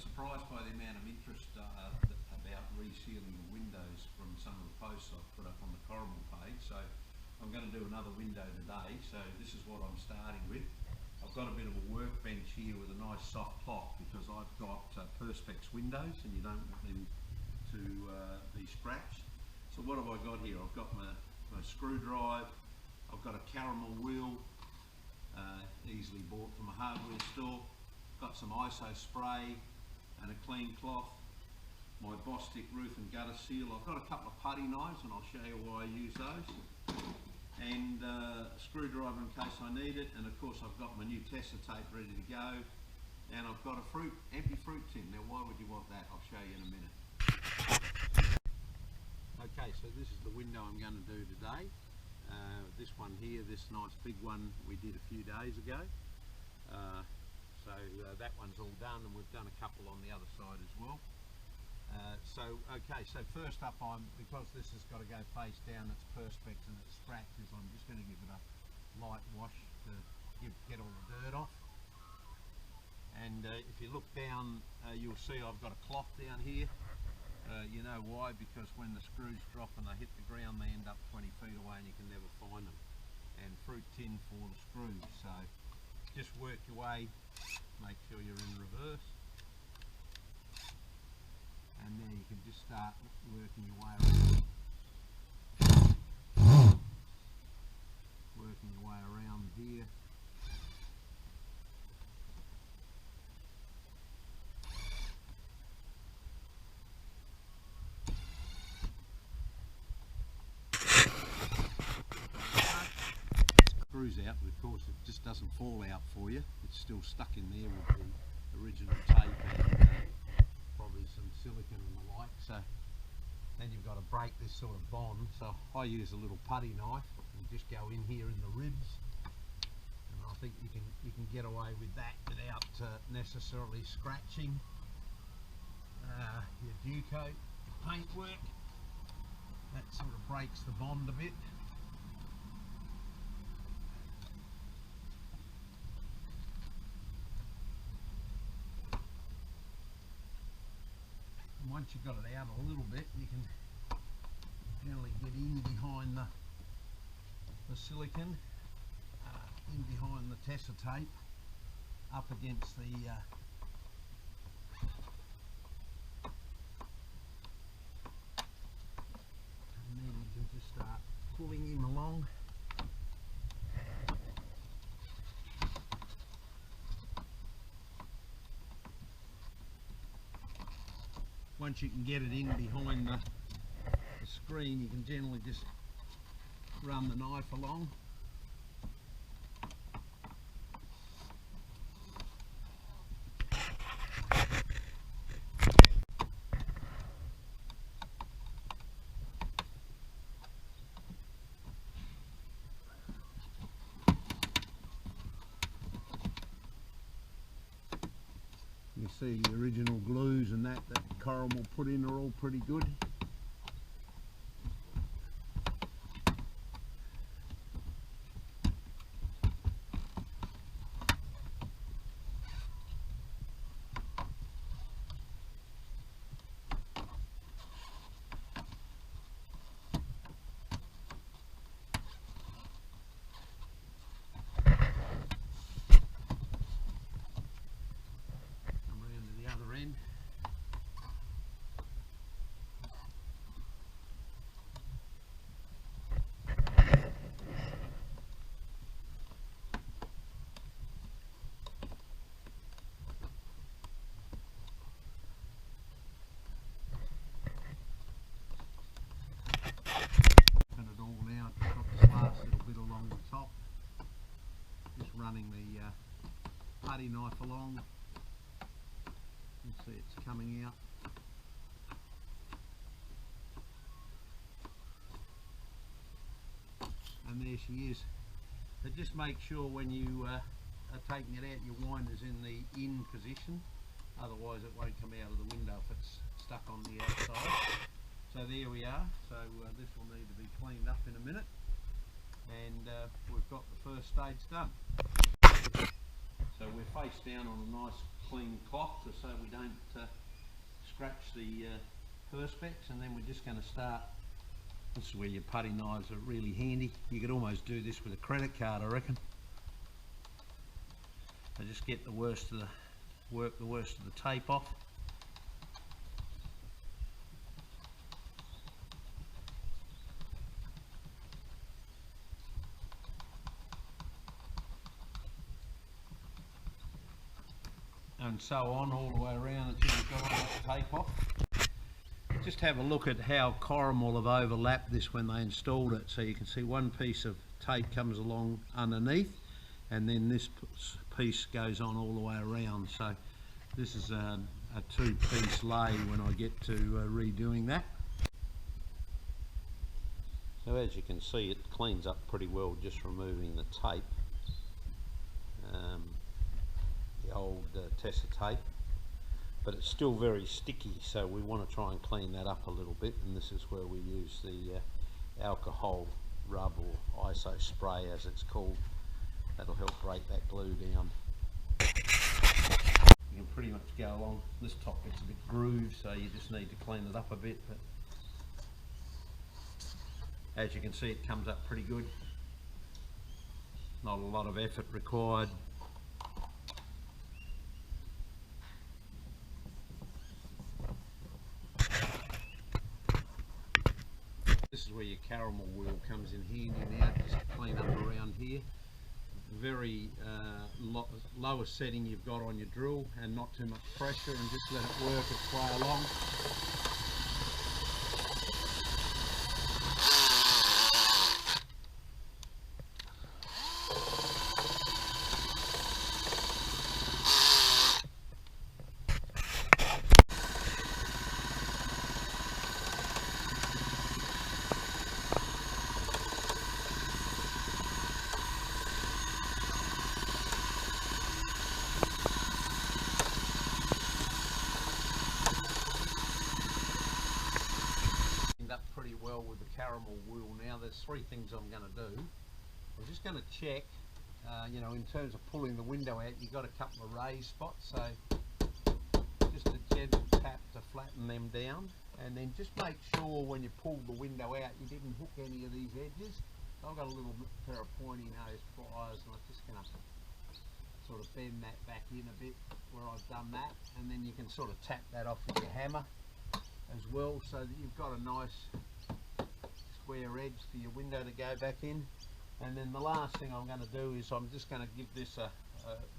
surprised by the amount of interest about resealing the windows from some of the posts I've put up on the Coromal page. So I'm going to do another window today. So this is what I'm starting with. I've got a bit of a workbench here with a nice soft cloth because I've got perspex windows and you don't want them to be scratched. So what have I got here? I've got my screw drive, I've got a Coromal wheel, easily bought from a hardware store, got some ISO spray and a clean cloth, my Bostik roof and gutter seal. I've got a couple of putty knives and I'll show you why I use those, and a screwdriver in case I need it, and of course I've got my new Tessa tape ready to go, and I've got a empty fruit tin. Now why would you want that? I'll show you in a minute. Okay, so this is the window I'm going to do today. This one here, this nice big one we did a few days ago. So that one's all done, and we've done a couple on the other side as well. Okay, so first up, because this has got to go face down, it's perspex and it's scratches, I'm just going to give it a light wash to get all the dirt off. And if you look down, you'll see I've got a cloth down here. You know why? Because when the screws drop and they hit the ground, they end up 20 feet away and you can never find them. And fruit tin for the screws. So just work your way, make sure you're in reverse, and then you can just start working your way around. Working your way around here. Out, but of course it just doesn't fall out for you. It's still stuck in there with the original tape and probably some silicone and the like. So then you've got to break this sort of bond. So I use a little putty knife and just go in here in the ribs, and I think you can get away with that without necessarily scratching your dew coat paintwork. That sort of breaks the bond a bit. Once you've got it out a little bit, you can generally get in behind the silicone, in behind the Tessa tape, up against the and then you can just start pulling him along. Once you can get it in behind the screen, you can generally just run the knife along. You see the original glues and that Coromal put in are all pretty good. Running the putty knife along. You see it's coming out. And there she is. But just make sure when you are taking it out, your winder's in the in position, otherwise it won't come out of the window if it's stuck on the outside. So there we are. So this will need to be cleaned up in a minute, and we've got the first stage done. So we're face down on a nice clean cloth so we don't scratch the perspex, and then we're just going to start. This is where your putty knives are really handy. You could almost do this with a credit card, I reckon. So just get the worst of the tape off. And so on all the way around until you've got all that tape off. Just have a look at how Coromal have overlapped this when they installed it. So you can see one piece of tape comes along underneath, and then this piece goes on all the way around. So this is a two-piece lay when I get to redoing that. So as you can see, it cleans up pretty well just removing the tape. The old Tessa tape, but it's still very sticky, so we want to try and clean that up a little bit, and this is where we use the alcohol rub, or ISO spray as it's called. That'll help break that glue down. You can pretty much go along. This top gets a bit grooved, so you just need to clean it up a bit, but as you can see, it comes up pretty good. Not a lot of effort required. This is where your Coromal wheel comes in handy now, just to clean up around here. Very lowest setting you've got on your drill, and not too much pressure, and just let it work its way along. Up pretty well with the Coromal wheel now. There's three things I'm going to do. I'm just going to check, you know, in terms of pulling the window out, you've got a couple of raised spots, so just a gentle tap to flatten them down, and then just make sure when you pull the window out you didn't hook any of these edges. I've got a little pair of pointy nose pliers, and I'm just going to sort of bend that back in a bit where I've done that, and then you can sort of tap that off with your hammer as well, so that you've got a nice square edge for your window to go back in. And then the last thing I'm going to do is I'm just going to give this a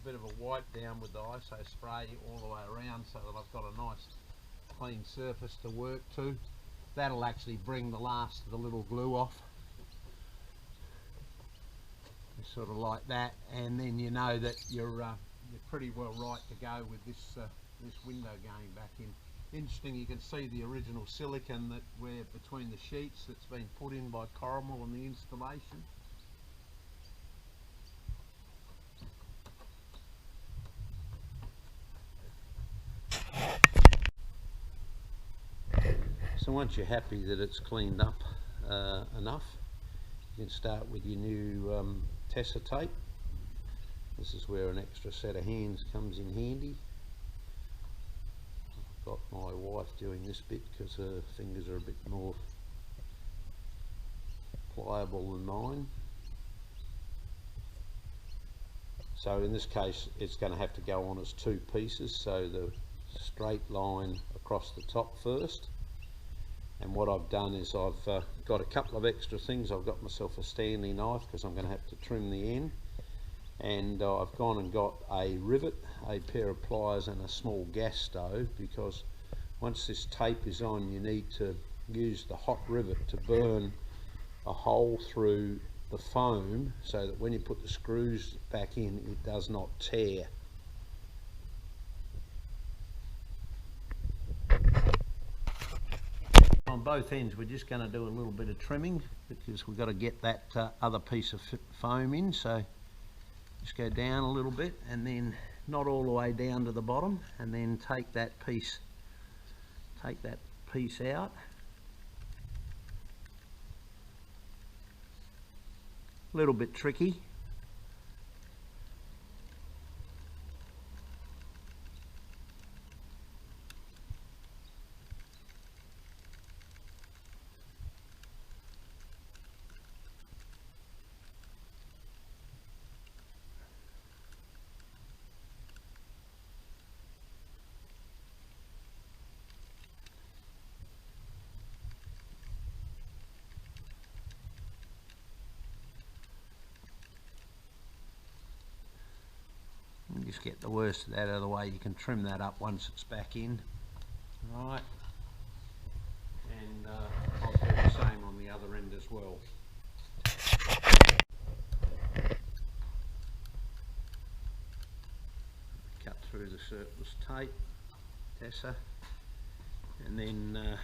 bit of a wipe down with the ISO spray all the way around, so that I've got a nice clean surface to work to. That'll actually bring the last of the little glue off, sort of like that, and then you know that you're pretty well right to go with this window going back in. Interesting, you can see the original silicone that we're between the sheets that's been put in by Coromal on the installation. So once you're happy that it's cleaned up enough, you can start with your new Tessa tape. This is where an extra set of hands comes in handy. Got my wife doing this bit because her fingers are a bit more pliable than mine. So in this case it's going to have to go on as two pieces, so the straight line across the top first. And what I've done is I've got a couple of extra things. I've got myself a Stanley knife because I'm going to have to trim the end, and I've gone and got a rivet, a pair of pliers and a small gas stove, because once this tape is on you need to use the hot rivet to burn a hole through the foam so that when you put the screws back in it does not tear. On both ends we're just going to do a little bit of trimming because we've got to get that other piece of foam in, so just go down a little bit and then not all the way down to the bottom, and then take that piece out. A little bit tricky. just get the worst of that out of the way. You can trim that up once it's back in. Right, and I'll do the same on the other end as well. Cut through the surplus tape, Tessa, and then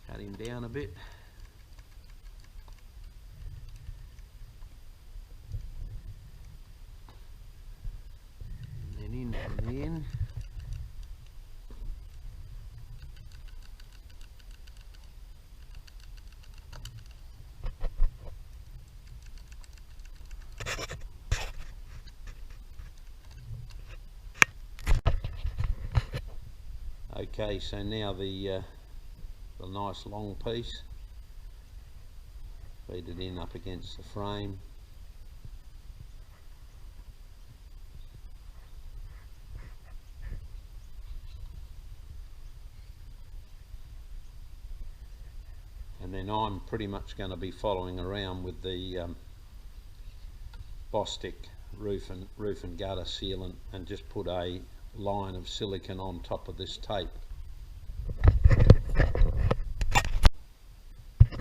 cut him down a bit. And then in from the end. Okay, so now the nice long piece, feed it in up against the frame. And then I'm pretty much going to be following around with the Bostik roof and gutter sealant, and just put a line of silicone on top of this tape.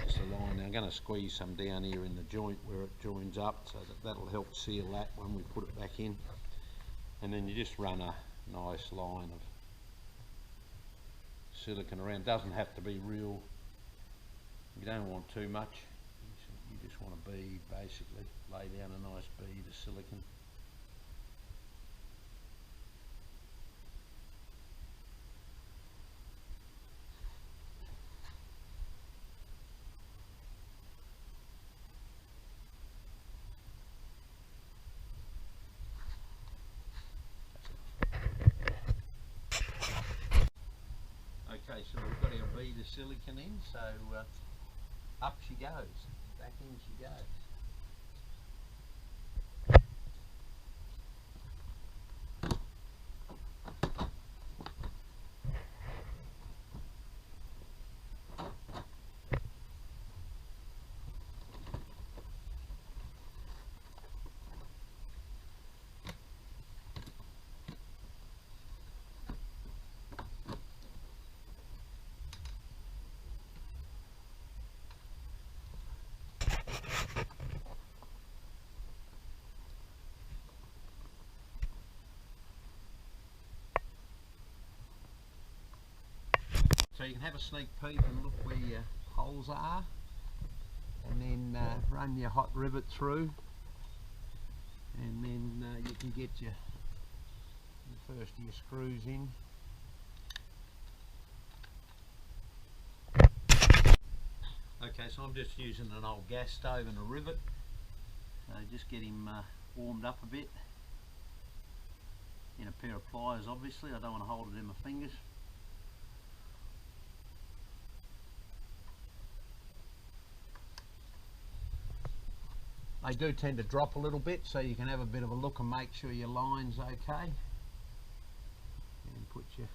Just a line. I'm going to squeeze some down here in the joint where it joins up, so that'll help seal that when we put it back in. And then you just run a nice line of silicone around. Doesn't have to be real, you don't want too much, you just want a bead, basically lay down a nice bead of silicone. Okay, so we've got our bead of silicone in, so up she goes, back in she goes. So you can have a sneak peek and look where your holes are, and then run your hot rivet through, and then you can get your first of your screws in. Okay, so I'm just using an old gas stove and a rivet, so just get him warmed up a bit in a pair of pliers. Obviously I don't want to hold it in my fingers. They do tend to drop a little bit, so you can have a bit of a look and make sure your line's okay. And put your,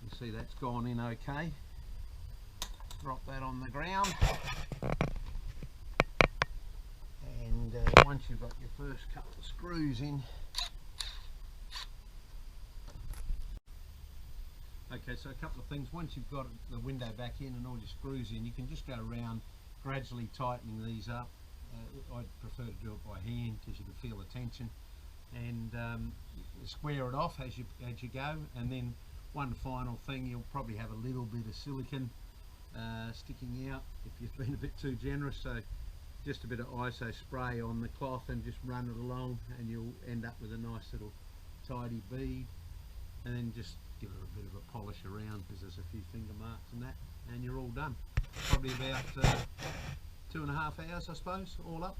you see that's gone in okay. Drop that on the ground. And once you've got your first couple of screws in. Okay, so a couple of things. Once you've got the window back in and all your screws in, you can just go around gradually tightening these up. I'd prefer to do it by hand because you can feel the tension, and square it off as you go. And then one final thing, you'll probably have a little bit of silicone sticking out if you've been a bit too generous, so just a bit of ISO spray on the cloth and just run it along, and you'll end up with a nice little tidy bead. And then just give it a bit of a polish around because there's a few finger marks and that, and you're all done. Probably about 2.5 hours, I suppose, all up.